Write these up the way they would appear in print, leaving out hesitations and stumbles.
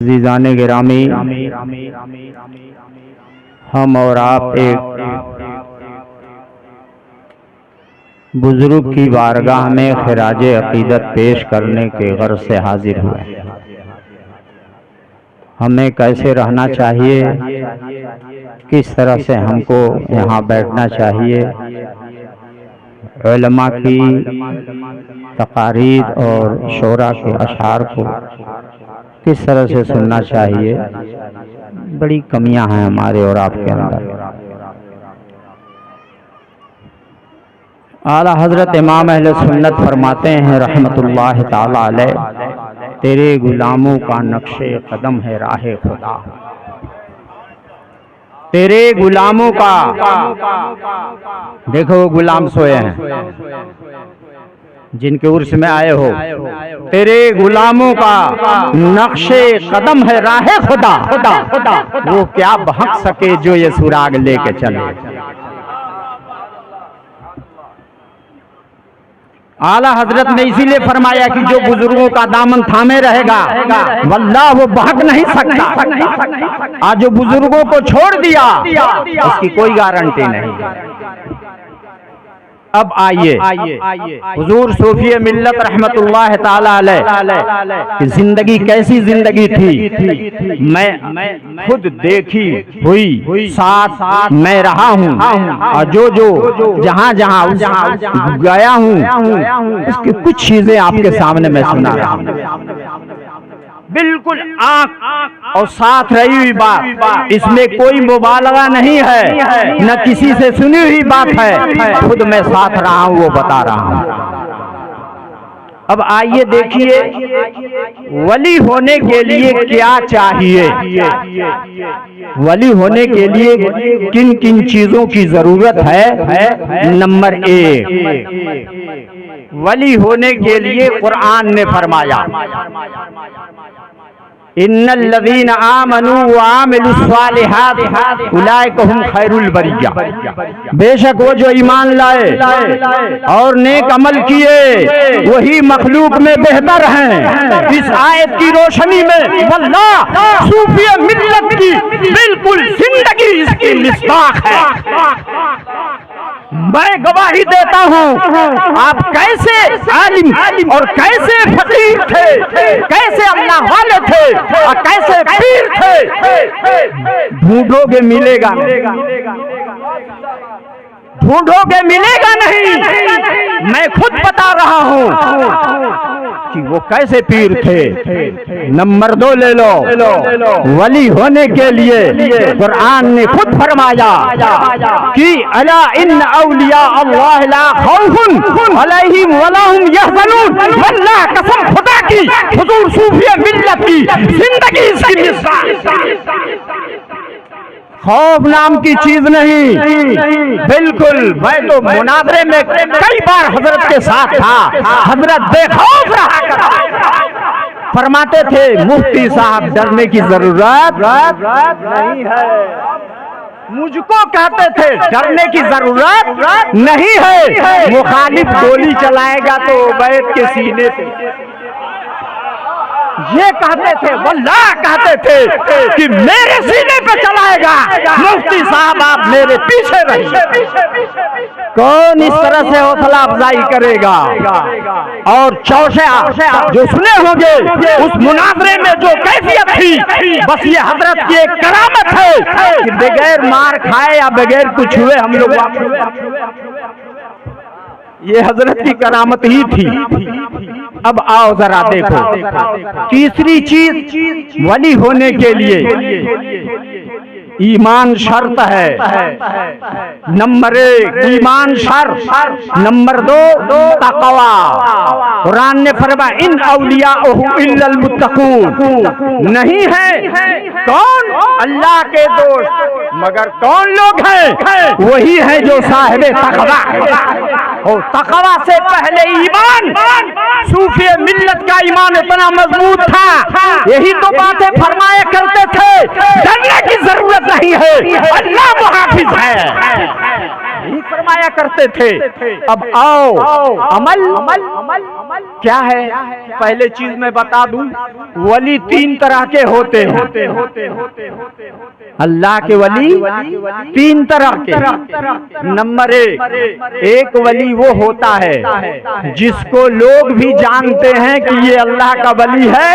अज़ीज़ाने गिरामी, हम और आप एक बुजुर्ग की बारगाह में खिराज अक़ीदत पेश करने के गर्ज से हाजिर हुए। हमें कैसे रहना चाहिए, किस तरह से हमको यहाँ बैठना चाहिए, उलमा की तकारीर और शोरा के अशआर को किस तरह से सुनना चाहिए, बड़ी कमियां हैं हमारे और आपके अंदर। आला हजरत इमाम अहले सुन्नत फरमाते हैं रहमतुल्लाह ताला अलैह, तेरे गुलामों का नक्शे कदम है राह खुदा। तेरे गुलामों का, देखो गुलाम सोए हैं जिनके उर्स में आए हो, तेरे गुलामों का नक्शे कदम है राह खुदा। वो क्या बहक सके जो ये सुराग लेके चले। आला हजरत ने इसीलिए फरमाया कि जो बुजुर्गों का दामन थामे रहेगा वल्लाह वो बहक नहीं सकता। आज जो बुजुर्गों को छोड़ दिया उसकी कोई गारंटी नहीं। अब आइए हुजूर सूफी मिल्लत रहमतुल्लाह ताला अलैह की जिंदगी कैसी जिंदगी थी, मैं खुद देखी हुई, साथ मैं रहा हूँ और जो जहाँ गया हूँ उसकी कुछ चीजें आपके सामने मैं सुना रहा हूँ। बिल्कुल आंख और साथ रही हुई बात, इसमें कोई मुबालगा नहीं है, न किसी से सुनी हुई बात है, खुद मैं साथ रहा हूं वो बता रहा हूं। अब आइए देखिए वली होने के लिए क्या चाहिए, वली होने के लिए किन किन चीजों की जरूरत है। नंबर 1, वली होने के लिए कुरान ने फरमाया इन्नल्लज़ीना आमनू व आमिलुस्सालिहात उलाइका हुम खैरुल बरिया। बेशक वो जो ईमान लाए और नेक अमल किए वही मखलूक में बेहतर हैं। इस आयत की रोशनी में वल्लाह सूफी मिल्लत की बिल्कुल जिंदगी इसकी मिस्बाक है। मैं गवाही देता हूँ आप कैसे आलिम और कैसे फकीर थे, कैसे अल्लाह वाले थे और कैसे पीर थे, ढूंढोगे मिलेगा, ढूंढोगे मिलेगा नहीं। मैं खुद बता रहा हूँ कि वो कैसे पीर थे। नंबर 2 ले लो, वली होने के लिए कुरान ने खुद फरमाया कि अला इन्न औलिया अल्लाह ला खौफुन अलैहिम वला हुम यहज़नून। वल्लाह कसम खुदा की हुजूर सूफी मिल्लत की जिंदगी इसकी मिसाल। खौफ नाम की चीज नहीं, बिल्कुल। मैं तो मुनाजरे में कई बार हजरत के साथ था, हजरत बेखौफ रहा करते, फरमाते थे मुफ्ती साहब डरने की जरूरत नहीं है। मुझको कहते थे डरने की जरूरत नहीं है, मुखालिफ गोली चलाएगा तो बैठ के सीने पे ये कहते थे, वल्लाह कहते थे कि मेरे सीने पे चलाएगा, मुफ्ती साहब आप मेरे पीछे रहिए। कौन इस तरह से हौसला अफजाई करेगा। और चौशा जो सुने होंगे उस मुनाजरे में जो कैफियत थी, बस ये हजरत की एक करामत है कि बगैर मार खाए या बगैर कुछ हुए हम लोग ये हजरत की करामत ही थी। अब आओ जरा देखो तीसरी चीज वली होने के लिए ईमान शर्त है। नंबर 1 ईमान शर्त, नंबर 2 तकवा। कुरान ने फरमाया इन औलियाहु इल्लल मुत्तकून। नहीं है कौन अल्लाह के दोस्त मगर कौन लोग हैं, वही है जो साहिब तकवा। और तकवा से पहले ईमान, सूफी मिल्लत का ईमान इतना मजबूत था, यही तो बातें फरमाया करते थे, डरने की जरूरत नहीं है, अल्लाह मुहाफिज है। फरमाया करते थे। अब आओ अमल क्या है, पहले चीज मैं बता दूं, वली 3 तरह के होते हैं। अल्लाह के वली 3 तरह के। नंबर 1 वली वो होता है जिसको लोग भी जानते हैं कि ये अल्लाह का वली है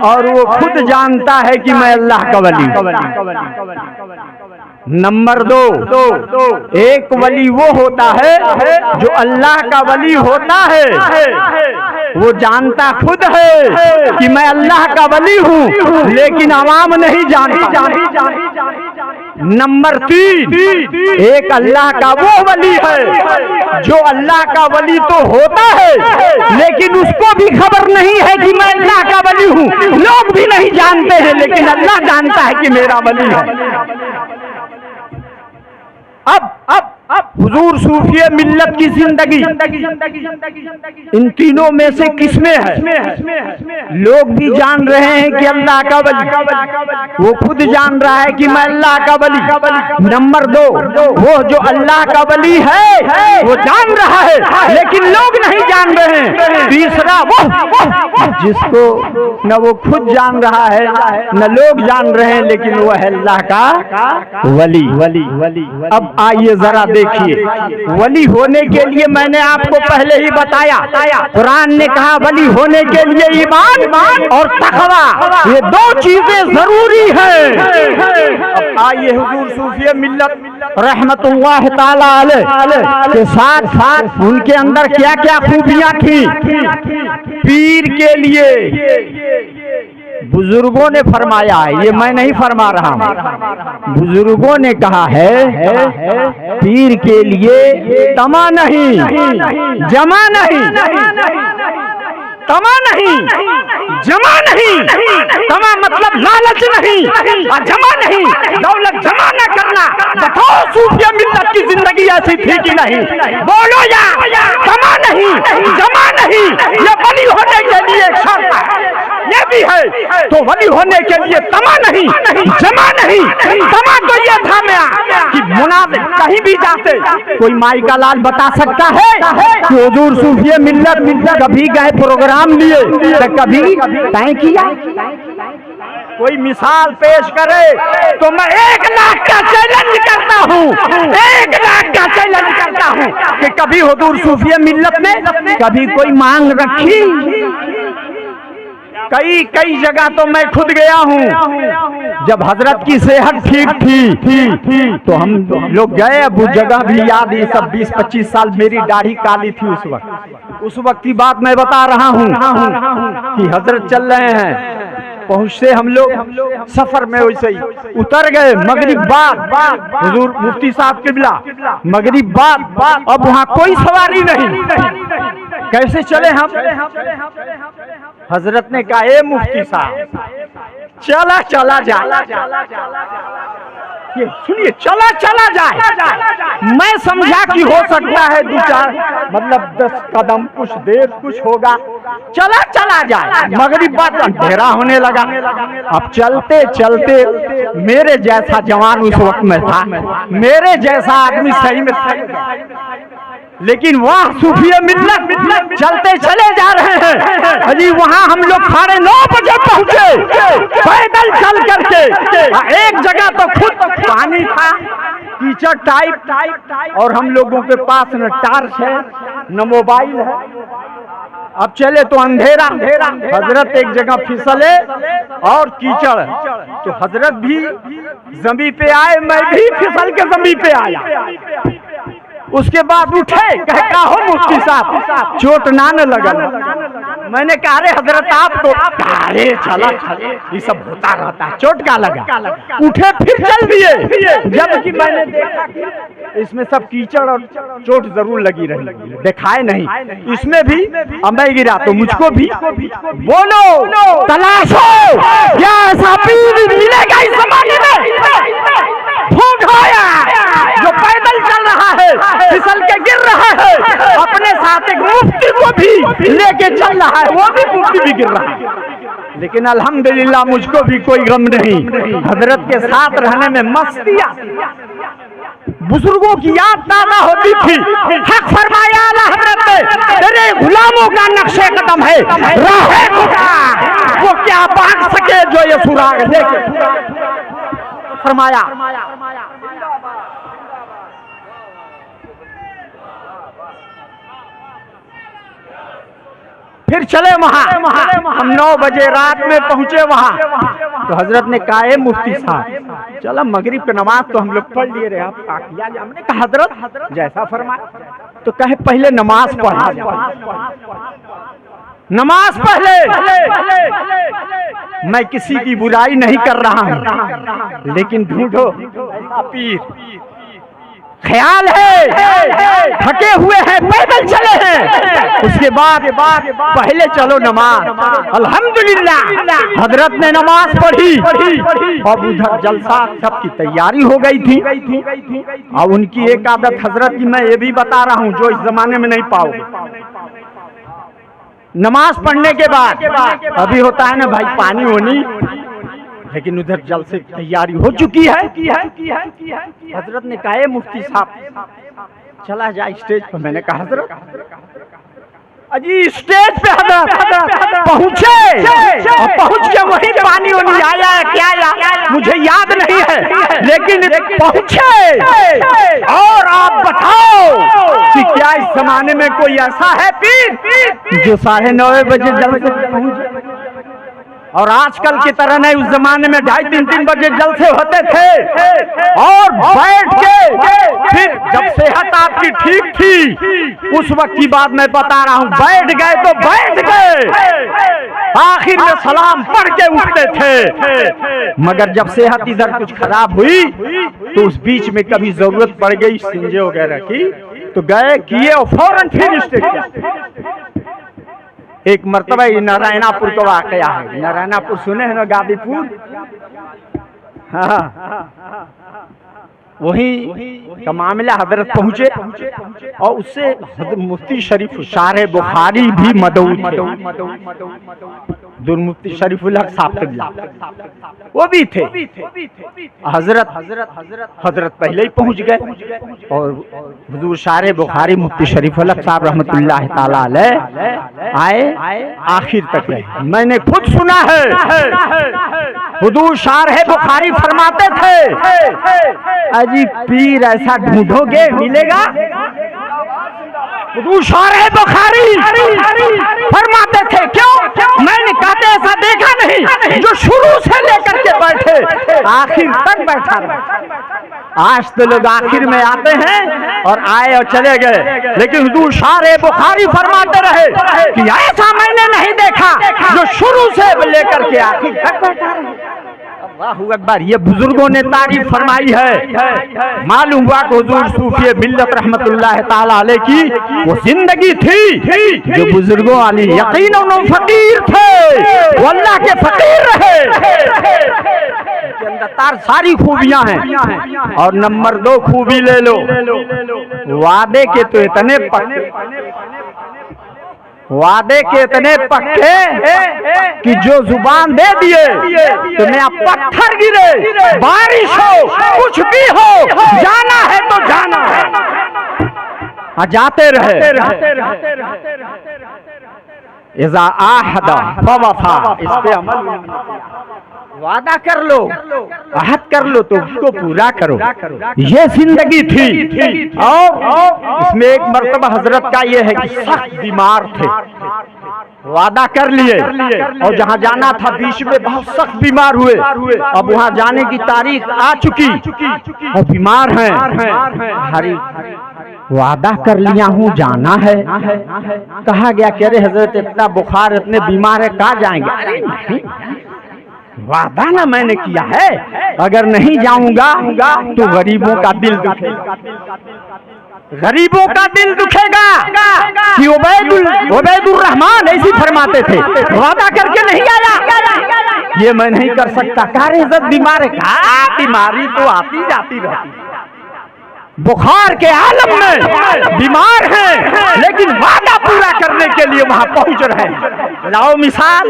और वो खुद जानता है कि मैं अल्लाह का वली हूं। नंबर 2, एक वली वो होता है जो अल्लाह का वली होता है, वो जानता खुद है कि मैं अल्लाह का वली हूँ, लेकिन आवाम नहीं जानता। नंबर 3, एक अल्लाह का वो वली है जो अल्लाह का वली तो होता है लेकिन उसको भी खबर नहीं है कि मैं अल्लाह का वली हूँ, लोग भी नहीं जानते हैं, लेकिन अल्लाह जानता है कि मेरा वली है। अब हुजूर सूफिया मिल्लत की जिंदगी इन तीनों में से किसमें है? लोग भी जान रहे हैं कि अल्लाह का वली, वो खुद जान रहा है कि मैं अल्लाह का वली। नंबर 2, वो जो अल्लाह का वली है वो जान रहा है लेकिन लोग नहीं जान रहे हैं। तीसरा वो जिसको न वो खुद जान रहा है न लोग जान रहे हैं, लेकिन वो है अल्लाह का वली। अब आइए जरा देखिए, वली होने के लिए मैंने आपको पहले ही बताया, कुरान ने कहा वली होने के लिए ईमान और तकवा, ये 2 चीजें जरूरी हैं। अब आइए हुजूर सूफिया मिल्लत रहमतुल्लाह ताला अलैह के साथ उनके अंदर क्या क्या खूबियां थी। पीर के लिए बुजुर्गों ने फरमाया है, ये मैं नहीं फरमा रहा हूँ, बुजुर्गों ने कहा है पीर के लिए तमा नहीं, जमा नहीं, तमा नहीं, जमा नहीं, तमा मतलब लालच नहीं और जमा नहीं, दौलत जमा न करना। बताओ सूफिया मिल्लत की जिंदगी ऐसी थी कि नहीं? बोलो या तमा नहीं, जमा नहीं, ये वली होने के लिए शर्त है, ये भी है। तो वली होने के लिए तमा नहीं, जमा नहीं। तमा तो ये था मेरा कि मुनाफिक कहीं भी जाते, कोई माई का लाल बता सकता है कि हुजूर सूफिया मिल्लत कभी गए प्रोग्राम लिए तो कभी तय किया? कोई मिसाल पेश करे तो मैं 1 लाख का चैलेंज करता हूँ, 1 लाख का चैलेंज करता हूँ कि कभी हुजूर सूफिया मिल्लत ने कभी कोई मांग रखी? कई जगह तो मैं खुद गया हूँ, जब हजरत की सेहत ठीक थी तो हम लोग गए। अब उस जगह भी याद है, सब 20-25 साल मेरी दाढ़ी काली थी उस वक्त की बात मैं बता रहा हूँ कि हजरत चल रहे हैं, पहुँचते हम लोग सफर में वैसे ही उतर गए। मगरिब बाद हुजूर मुफ्ती साहब किबला, मगरिब बाद अब वहाँ कोई सवारी नहीं, कैसे चले हम? हजरत ने कहा ए मुफ्ती साहब चला जाए, ये सुनिए चला जाए। मैं समझा कि हो सकता है 2-4 मतलब 10 कदम कुछ देर कुछ होगा, चला जाए। मगरिब बाद अंधेरा होने लगा। अब चलते मेरे जैसा जवान उस वक्त में था, मेरे जैसा आदमी सही में लेकिन वाह सूफिया मिल्लत चलते चले जा रहे हैं। अजी वहाँ हम लोग 9:30 बजे पहुँचे पैदल चल करके। एक जगह तो खुद पानी था, कीचड़ टाइप, और हम लोगों के पास न टार्च है न मोबाइल है। अब चले तो अंधेरा, हजरत एक जगह फिसले और कीचड़, तो हजरत भी जमीन पे आए, मैं भी फिसल के जमीन पे आया। उसके बाद उठे, कहा हो मुफ्ती साहब चोट ना न लगा? मैंने कहा अरे हजरत आपको, अरे चला ये सब होता रहता है, चोट का लगा? उठे फिर चल दिए, जबकि मैंने देखा कि इसमें सब कीचड़ और चोट जरूर लगी रही, दिखाए नहीं। इसमें भी मैं गिरा तो मुझको भी। बोलो तलाशो क्या ऐसा पीर मिलेगा इस जमाने में? जो पैदल चल रहा है, फिसल के गिर रहा है, अपने साथ एक मुफ्ती को भी लेके चल रहा है, वो भी मुफ्ती भी गिर रहा है। लेकिन अल्हम्दुलिल्लाह मुझको भी कोई गम नहीं, हजरत के साथ रहने में मस्ती आती। बुजुर्गों की याद ताज़ा होती थी। हक फरमाया आला हज़रत ने, तेरे गुलामों का नक्शे कदम है राहे खुदा, वो क्या भाग सके जो ये सुराग लेके। फरमाया फिर चले वहां। हम 9 बजे रात में पहुंचे वहां, तो हजरत ने कहा है मुफ्ती साहब चला मगरिब की नमाज तो हम लोग पढ़ लिए रहे, आप किया। हमने कहा हजरत जैसा फरमाया, तो कहे पहले नमाज पढ़ा जाए, नमाज पढ़ले। मैं किसी की बुराई नहीं कर रहा हूं, लेकिन ढूंढो ऐसा पीर, ख्याल है थके हुए हैं, पैदल चले हैं, उसके बाद पहले चलो नमाज। अल्हम्दुलिल्लाह हजरत ने नमाज पढ़ी। अब उधर जलसा सबकी तैयारी हो गई थी। और उनकी एक आदत हजरत की मैं ये भी बता रहा हूँ जो इस जमाने में नहीं पाओगे। नमाज पढ़ने के बाद अभी होता है ना भाई पानी होनी, लेकिन उधर जल से तैयारी हो चुकी है। हजरत ने कहा मुफ्ती साहब चला जाए स्टेज पर। मैंने कहा हजरत अजी स्टेज पे हजरत पहुंचे, और पहुंच के वही पानी वानी आया है क्या आया मुझे याद नहीं है, लेकिन पहुंचे। और आप बताओ कि क्या इस जमाने में कोई ऐसा है पीर जो 9:30 बजे जल से पहुंचे? और आजकल की तरह नहीं, उस जमाने में 2:30-3 बजे जलसे होते थे। और बैठ के फिर जब सेहत आपकी ठीक थी, उस वक्त की बात मैं बता रहा हूँ, बैठ गए तो बैठ गए, आखिर में सलाम पढ़ के उठते थे। मगर जब सेहत इधर कुछ खराब हुई तो उस बीच में कभी जरूरत पड़ गई सिंजे वगैरह की, तो गए किए और फौरन फिर स्टेज किया। एक मर्तबा नारायणापुर का वाकया है। नारायणापुर सुने हैं ना, गाजीपुर, हाँ वही का मामला। हजरत पहुंचे और उससे मुफ्ती शरीफ शारे बुखारी भी मदऊद थे, दुर्मुफ्ती शरीफुल हक साहब वो भी थे। हजरत पहले ही पहुंच गए और हुजूर शारे बुखारी मुफ्ती शरीफुल हक साहब रहमतुल्लाह ताला अलैह आए, आखिर तक रहे। मैंने खुद सुना है हुजूर शारे बुखारी फरमाते थे अजी पीर ऐसा ढूंढोगे मिलेगा। हुजूर शारे बुखारी फरमाते थे, क्यों? मैंने कहते ऐसा देखा नहीं जो शुरू से लेकर के बैठे आखिर तक बैठा रहा। आज तो लोग आखिर में आते हैं और आए और चले गए, लेकिन हुजूर शारे बुखारी फरमाते रहे कि ऐसा मैंने नहीं देखा जो शुरू से लेकर के आखिर तक बैठा रहा। अल्लाहू अकबर, ये बुजुर्गों ने तारीफ फरमाई है। मालूम हुआ कि हुजूर सूफी मिल्लत रहमतुल्लाह ताला अलैह की वो जिंदगी थी जो बुजुर्गों वाली, यकीनन वो फकीर थे, वो अल्लाह के फकीर रहे, के अंदर तार सारी खूबियां हैं। और नंबर 2 खूबी ले लो, वादे के तो इतने पक्के कि जो जुबान दे दिए तो मैं पत्थर गिरे, बारिश हो, कुछ भी हो, जाना है तो जाना है, जाते रहे। इज़ा आहदा फवफा, इस पे अमल, वादा कर लो, अहद कर लो तो उसको पूरा करो। ये जिंदगी थी। और इसमें एक मर्तबा हजरत का ये है कि सख्त बीमार थे, वादा कर लिए और जहाँ जाना था बीच में बहुत सख्त बीमार हुए। अब वहाँ जाने की तारीख आ चुकी और बीमार हैं। हरी वादा कर लिया हूँ जाना है, कहा गया कि अरे हजरत इतना बुखार, इतने बीमार है, कहाँ जाएंगे? अरे नहीं, वादा ना मैंने किया है, अगर नहीं जाऊंगा तो गरीबों का दिल दुखेगा, गरीबों का दिल दुखेगा। कि उबैदुर रहमान ऐसी फरमाते थे, वादा करके नहीं आया, ये मैं नहीं कर सकता। कार इज्जत बीमार है, कहा बीमारी तो आती जाती रहती, बुखार के आलम में बीमार हैं, लेकिन वादा पूरा करने के लिए वहां पहुंच रहे हैं। लाओ मिसाल,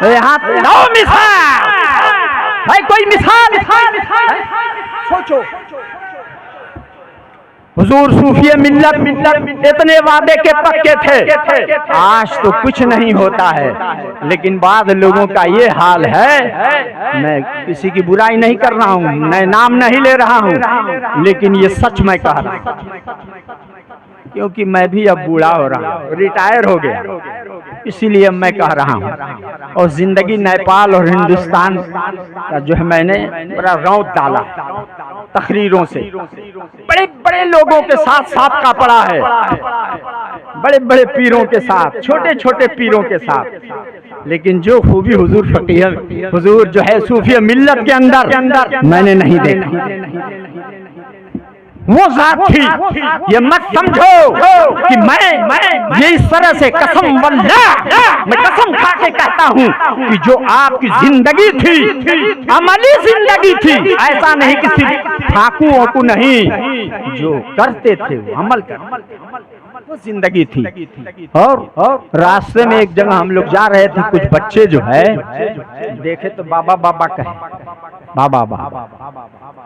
यहाँ लाओ मिसाल भाई, कोई मिसाल सोचो। हुजूर सूफी मिल्लत इतने वादे के पक्के थे, आज तो कुछ नहीं होता है। लेकिन बाद लोगों का ये हाल है, मैं किसी की बुराई नहीं कर रहा हूँ, मैं नाम नहीं ले रहा हूँ, लेकिन ये सच मैं कह रहा हूँ, क्योंकि मैं भी अब बूढ़ा हो रहा हूँ, रिटायर हो गया, इसीलिए मैं कह रहा हूँ। और जिंदगी नेपाल और हिंदुस्तान का जो है मैंने बड़ा रौंद डाला तकरीरों से, बड़े बड़े लोगों के साथ साथ का पड़ा है, बड़े बड़े पीरों के साथ, छोटे छोटे पीरों के साथ, लेकिन जो खूबी हुजूर फकीह हुजूर जो है सूफी मिल्लत के अंदर मैंने नहीं देखा। वो जात थी, ये मत समझो कि मैं ये इस तरह से कसम वल्लाह मैं कसम खा के कहता हूँ कि जो आपकी जिंदगी थी अमली जिंदगी थी, ऐसा नहीं किसी फाकू को नहीं, जो करते थे वो अमल करते, वो जिंदगी थी। और रास्ते में एक जगह हम लोग जा रहे थे, कुछ बच्चे जो है देखे तो बाबा बाबा कहे, बाबा बाबा,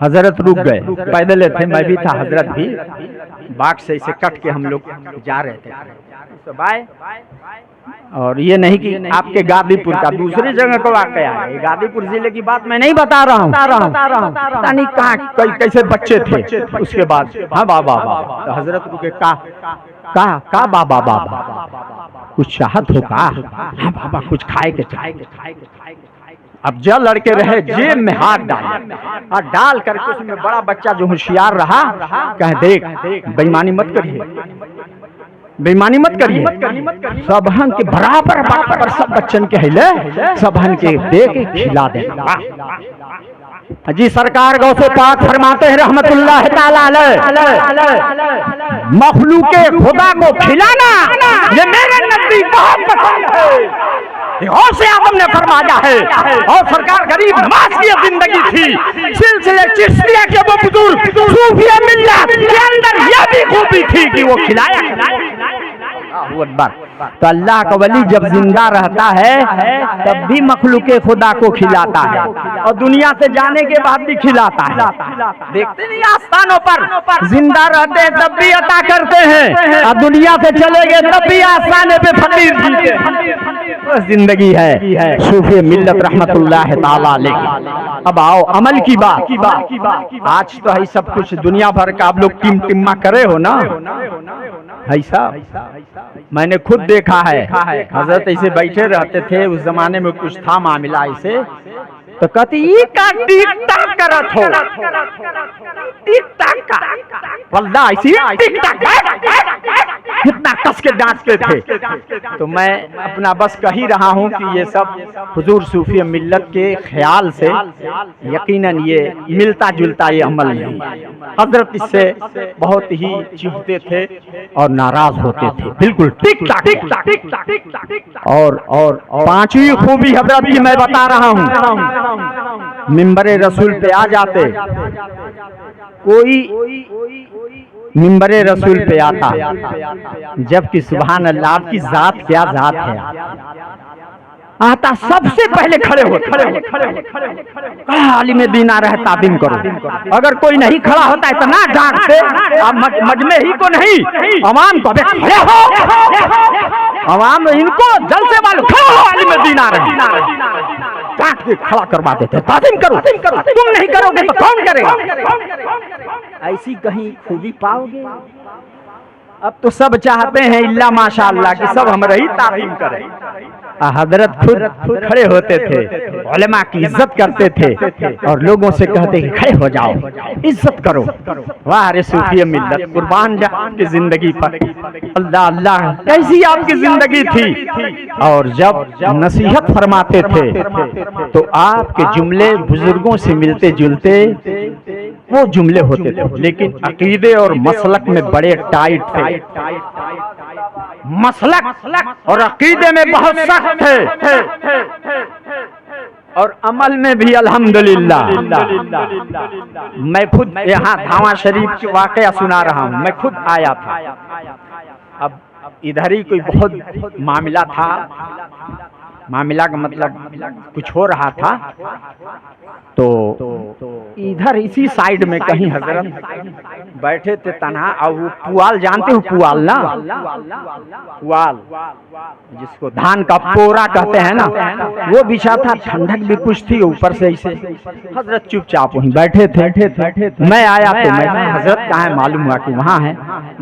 हजरत रुक गए, पैदल थे, मैं भी था, हजरत भी, बाग से इसे कट के हम लोग जा रहे थे तो बाय। और ये नहीं कि आपके गाजीपुर का, दूसरी जगह को वाकया है, गाजीपुर जिले की बात मैं नहीं बता रहा हूँ, नहीं कहाँ कैसे बच्चे थे। उसके बाद हाँ बाबा बाबा, तो हजरत रुके का बाबा बाबा कुछ चाहत हो का, हाँ बाबा कुछ खाए के। अब जल लड़के रहे, जेब में हाथ डाले और डाल करके उसमें बड़ा बच्चा जो होशियार रहा कहे देख बेईमानी मत करिए, बेईमानी मत करिए, सबहन के बराबर सब बच्चन के हिले, सबहन के दे के खिला देना। जी सरकार गौसे पाक फरमाते हैं रहमतुल्लाह ताला अलैह, मखलूके खुदा को खिलाना ये मेरे नजदीक बहुत पसंद है, गौसे आजम ने फरमाया है। और सरकार गरीब नवाज की जिंदगी थी, सिलसिले चिश्तिया के वो बुजुर्ग सूफी मिल्लत के अंदर यह भी खूबी थी कि वो खिलाया। तो अल्लाह का वली जब जिंदा रहता है तब भी मखलूके खुदा को खिलाता है, और दुनिया से जाने के बाद भी खिलाता है। देखते नहीं आस्थानों पर जिंदा रहते हैं तब भी अता करते हैं, और दुनिया से चले गए तब भी आस्थाने पे फकीर जीते हैं। जिंदगी है सूफी मिल्लत रहमतुल्लाह ताला अलैह। अब आओ अमल की बात। आज तो है सब कुछ दुनिया भर का आप लोग टिमटिमा करे हो ना, ऐसा मैंने खुद देखा है। हजरत ऐसे बैठे रहते थे, उस जमाने में कुछ था मामला ऐसे, तो कहती का टिक टाक करत हो, टिक टाक का वल्लाह ऐसी टिक टाक कितना कस के डांटते थे। तो मैं अपना बस कह ही रहा हूँ कि ये सब हुजूर सूफी मिल्लत के ख्याल से यकीनन ये मिलता जुलता ये अमल नहीं। हजरत इससे बहुत ही चिढ़ते थे और नाराज होते थे, बिल्कुल टिक टाक। और पांचवी खूबी हजरत की मैं बता रहा हूँ, मिंबरे रसूल पे आ जाते, कोई मिंबरे रसूल पे आता, जबकि सुभान अल्लाह आपकी जात क्या जात है, आता सबसे पहले खड़े हो आलिम दीना रहे तादीम करो। अगर कोई नहीं खड़ा होता इतना डांटते, मजमे ही को नहीं अवाम को खड़े हो, अवाम इनको जलसे वाले खड़े हो, आलिम दीना रहे डांट के खड़ा करवा देते, तादीम करो, तुम नहीं करोगे तो कौन करेगा। ऐसी कहीं खूबी पाओगे? अब तो सब चाहते हैं इल्ला माशाअल्लाह कि सब हम रही तारीफ करें। हजरत खुद खड़े होते थे, उलेमा की इज्जत करते थे और लोगों से कहते कि खड़े हो जाओ, इज्जत करो। वाह रे सूफी मिल्लत, कुर्बान जा आपकी जिंदगी पर। अल्लाह अल्लाह कैसी आपकी जिंदगी थी। और जब नसीहत फरमाते थे तो आपके जुमले बुजुर्गों से मिलते जुलते वो जुमले होते थे, लेकिन अकीदे और मसलक में बड़े टाइट थे। मसलक और अकीदे में बहुत सख्त थे और अमल में भी अल्हम्दुलिल्लाह। मैं खुद यहाँ धावा शरीफ के वाकया सुना रहा हूँ, मैं खुद आया था। अब इधर ही कोई बहुत मामला था, मामला का मतलब कुछ हो रहा था, तो इधर इसी साइड में कहीं हजरत बैठे थे तन्हा। और वो पुआल जानते हो, पुआल ना, पुआल जिसको धान का पोरा कहते हैं ना, वो बिछा था। ठंडक भी कुछ थी ऊपर से ऐसे। हजरत चुपचाप वहीं बैठे थे। मैं आया तो मैं हजरत कहाँ है, मालूम हुआ कि वहाँ है।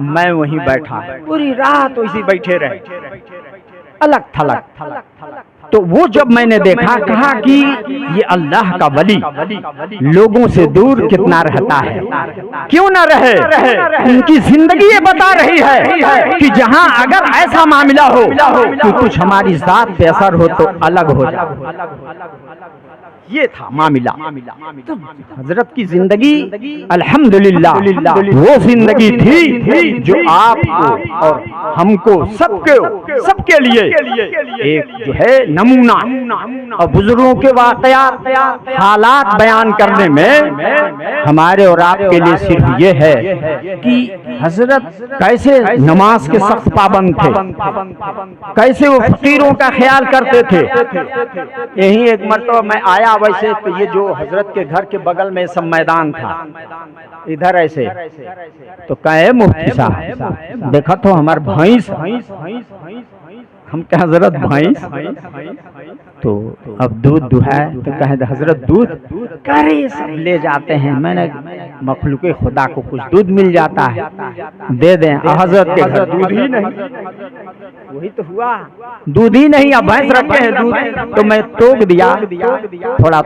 मैं वहीं बैठा, पूरी रात वैसे बैठे रहे, अलग थलग। तो वो जब मैंने देखा, कहा कि ये अल्लाह का वली लोगों से दूर कितना रहता है, क्यों ना रहे। उनकी जिंदगी ये बता रही है कि जहां अगर ऐसा मामला हो कि कुछ हमारी जात पे असर हो तो अलग हो जाए। ये था मामला। तो हजरत की जिंदगी अल्हम्दुलिल्लाह वो जिंदगी थी जो आपको और हमको सबके लिए एक जो है नमूना। और बुजुर्गों के वाक़यात हालात बयान करने में हमारे और आपके लिए सिर्फ ये है कि हजरत कैसे नमाज के सख्त पाबंद थे, कैसे वो फकीरों का ख्याल करते थे। यही एक मरतबा मैं आया, वैसे तो ये जो हजरत के घर के बगल में सब मैदान था, इधर ऐसे तो कहे मुफ्ती साहब देखा तो हमारे भैंस, हम कहे हजरत भैंस, तो अब दूध दुहाए तो कहे हजरत दूध, करे सब ले जाते हैं। मैंने मखलूक खुदा को कुछ दूध मिल जाता है दे दें। हजरत के घर दूध ही नहीं, वही तो हुआ, दूध ही नहीं। अब भैंस रखे हैं दूध, तो मैं टोक दिया। थोड़ा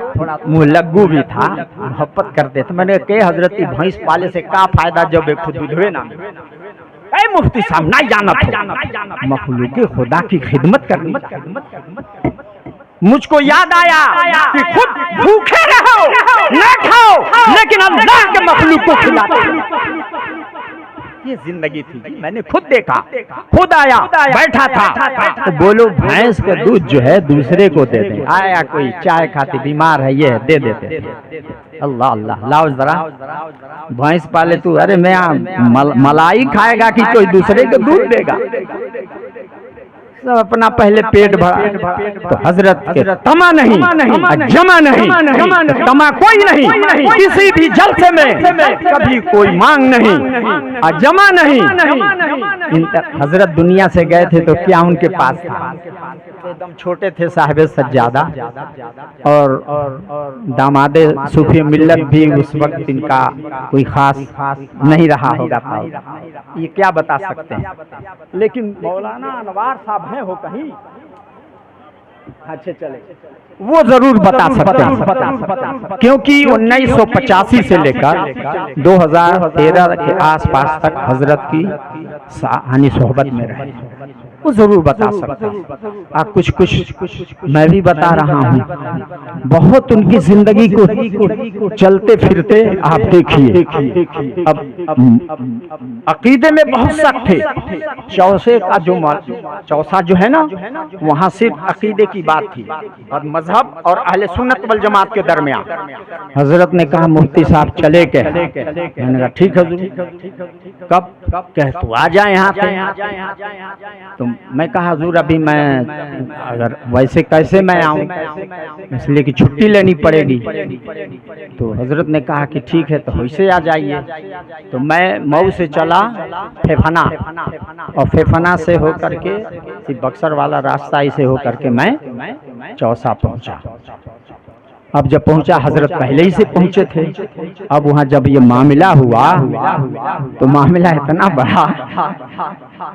मुँह लग्गू भी था, मोहब्बत करते थे। मैंने कहे हजरत की भैंस पाले से क्या फायदा जब एक दूध हुए ना। ऐ मुफ्ती साहब नहीं जाना था, मखलूक खुदा की खिदमत करनी। मुझको याद आया कि खुद भूखे रहो न खाओ, लेकिन अल्लाह के मखलूक को खिलाते। ये जिंदगी थी, मैंने खुद देखा, खुद आया बैठा था। तो बोलो भैंस का दूध जो है दूसरे को दे दें। आया कोई चाय खाती बीमार है, ये दे देते। अल्लाह अल्लाह, लाओ जरा भैंस पाले तू। अरे मैं मलाई खाएगा कि कोई दूसरे को दूध देगा। सब अपना पहले पेट भरा। तो हजरत के तमा नहीं, जमा नहीं, तमा कोई नहीं, किसी भी जलसे में कभी कोई मांग नहीं, जमा नहीं। हजरत दुनिया से गए थे तो क्या उनके पास था? एकदम छोटे थे साहिब सज्जादा, और दामादे सूफी मिल्लत भी उस वक्त इनका कोई खास नहीं रहा होगा। ये क्या बता सकते हैं, लेकिन मौलाना अनवार साहब हैं हो कहीं अच्छे चले, वो जरूर बता सकते हैं, क्योंकि 1985 से लेकर 2013 के आसपास तक हजरत की हानि सोहबत में रहे, वो जरूर बता सकता है। कुछ मैं भी बता रहा हूँ। बहुत उनकी जिंदगी को चलते फिरते आप देखिए। अब अकीदे में बहुत सख्त थे। चौसे का जो चौसा जो है ना, वहाँ सिर्फ अकीदे की बात थी और मजहब और अहले सुन्नत वल जमात के दरमियान। हजरत ने कहा मुफ्ती साहब चले के, मैंने कहा ठीक है। कब कह तू आ जाए यहाँ पे। तो मैं कहा हजूर अभी मैं अगर वैसे कैसे मैं आऊँ, इसलिए कि छुट्टी लेनी पड़ेगी। तो हजरत ने कहा कि ठीक है तो वैसे आ जाइए। तो मैं मऊ से चला फेफना, और फेफना से होकर के बक्सर वाला रास्ता ऐसे होकर के मैं चौसा पहुंचा। अब जब पहुंचा, हजरत पहले ही से पहुंचे थे। अब वहाँ जब ये मामला हुआ तो मामला इतना बड़ा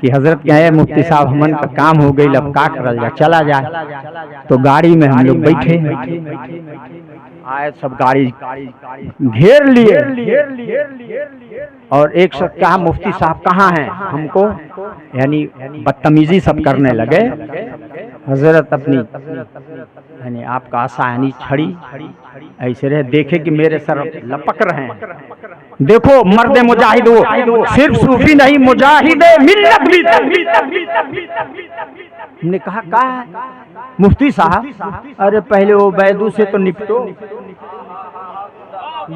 कि हजरत कहे मुफ्ती साहब हमन का काम हो गई, अब का करल जा, चला जाए। तो गाड़ी में हम लोग बैठे आए, सब गाड़ी घेर लिए, और एक शख्स कहा मुफ्ती साहब कहाँ हैं, हमको यानी बदतमीजी सब करने लगे। हजरत अपनी यानी आपका आशा यानी छड़ी ऐसे रहे, देखे कि मेरे सर लपक रहे हैं। देखो मर्द मुजाहिद वो सिर्फ सूफी नहीं, मुजाहिद मिल्लत भी। हमने कहा मुफ्ती साहब अरे पहले वो बैदू से तो निपटो।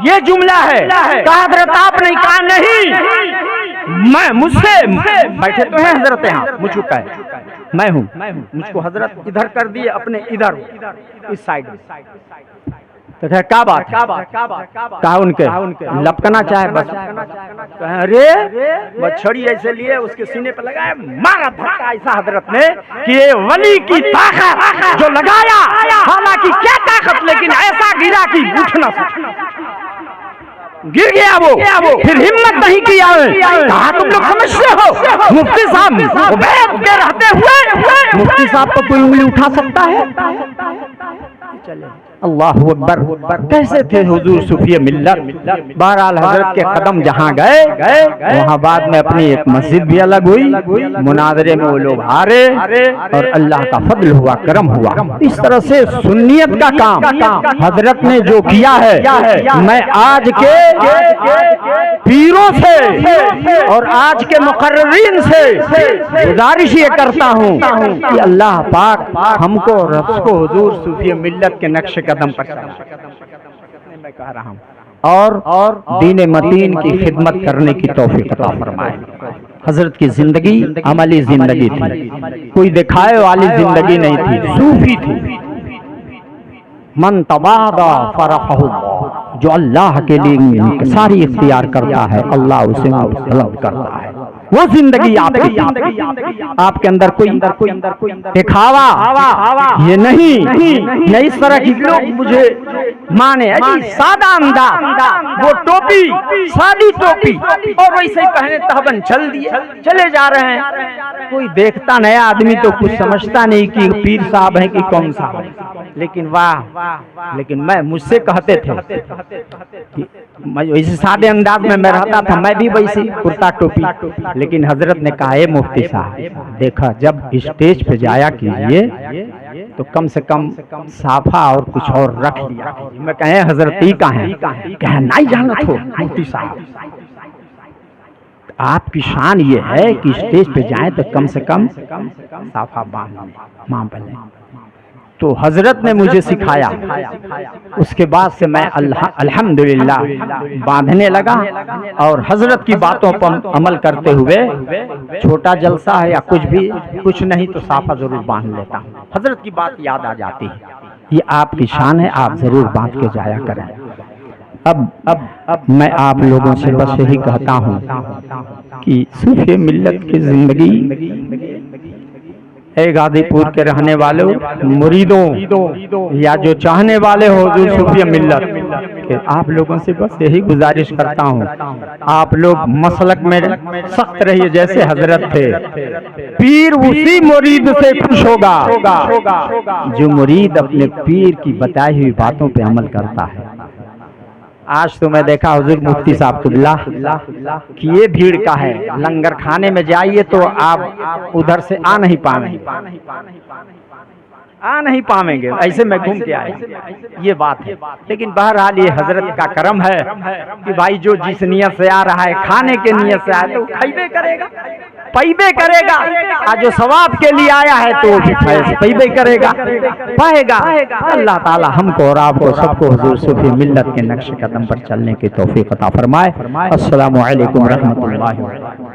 ये जुमला है, कहा हजरत आपने कहा नहीं, मैं मुझसे बैठे तो हैं हजरत यहाँ, मुझको कहे मैं हूँ, मुझको हजरत इधर कर दिए अपने, इधर इस साइड। तो कहे क्या बात, कहा उनके लपकना चाहे बस, अरे छड़ी ऐसे लिए उसके सीने पर लगाया, मारा धक्का ऐसा हजरत ने कि ये वली की ताकत जो लगाया, हालांकि क्या ताकत, लेकिन ऐसा गिरा कि उठना गिर गया वो, फिर हिम्मत नहीं किया। कहा तुम लोग समझते हो मुफ्ती साहब उबैद के रहते हुए मुफ्ती साहब को कोई उंगली उठा सकता है? चले अल्लाह अकबर, कैसे थे हुजूर सूफी मिल्लत। बहरहाल हजरत के कदम जहाँ गए वहाँ बाद में अपनी एक मस्जिद भी अलग हुई, मुनाजरे में वो लोग हारे और अल्लाह का फजल हुआ, करम हुआ। इस तरह से सुन्नियत का काम हजरत ने जो किया है, मैं आज के पीरों से और आज के मुकर्रिरीन से गुजारिश ये करता हूँ कि अल्लाह पाक हमको और को हुजूर सूफी मिल्लत के नक्श कदम पर मैं कह रहा हूँ और दीन मतीन की खिदमत करने की तौफीक अता फरमाए। हजरत की जिंदगी अमली जिंदगी थी, कोई दिखाए वाली जिंदगी नहीं थी, सूफी थी। मन तबादा फरफ़हुल्लाह, जो अल्लाह के लिए सारी इख्तियार करता है अल्लाह उसे तलब करता है। वो जिंदगी आपके अंदर कोई दिखावा ये नहीं इस तरह की लोग मुझे माने, अजी सादा अंदाज, वो टोपी सादी टोपी और वैसे ही पहने तहबन चल दिए चले जा रहे हैं। कोई देखता नया आदमी तो कुछ समझता नहीं कि पीर साहब है कि कौन साहब है, लेकिन वाह, लेकिन मैं मुझसे कहते थे कि मैं वैसे सादे अंदाज में मैं रहता था, मैं भी वैसे कुर्ता टोपी, लेकिन हजरत ने कहा मुफ्ती साहब देखा जब स्टेज पे जाया कीजिए तो कम से कम साफा और कुछ और रख लिया। मैं कहे हजरत ही कहा है, कहे नहीं जाना तो मुफ्ती साहब, आपकी शान ये है कि स्टेज पे जाएं तो कम से कम साफा बांध लें। तो हजरत ने मुझे सिखाया, उसके बाद से मैं अल्हम्दुलिल्लाह बांधने लगा और हजरत की बातों पर अमल करते हुए छोटा जलसा है या कुछ नहीं तो साफा जरूर बांध लेता हूँ। हजरत की बात याद आ जाती है, ये आपकी शान है, आप जरूर बांध के जाया करें। अब मैं आप लोगों से बस यही कहता हूँ कि सूफी मिल्लत की जिंदगी गाजीपुर के रहने वालों मुरीदों या जो चाहने वाले हो हुजूर सूफी मिल्लत के, आप लोगों से बस यही गुजारिश करता हूँ, आप लोग मसलक में सख्त रहिए जैसे हजरत थे। पीर उसी मुरीद से खुश होगा जो मुरीद अपने पीर की बताई हुई बातों पे अमल करता है। आज तो मैं देखा हुजूर मुफ्ती साहब कुल्ला कि ये भीड़ का है, लंगर खाने में जाइए तो आप उधर से आ नहीं पाएंगे, ऐसे में घूम के आए, ये बात है। लेकिन बहरहाल ये हजरत का करम है कि भाई जो जिस नियत से आ रहा है, खाने के नियत से आया तो खैबे करेगा, पैबे करेगा, आज जो सवाब के लिए आया है तो भी पैबे करेगा, पाएगा। अल्लाह ताला हमको और आपको सबको हुजूर सूफी मिल्लत के नक्श कदम पर चलने की तौफीक अता फरमाए। अस्सलामु अलैकुम रहमतुल्लाहि व बरकातहू।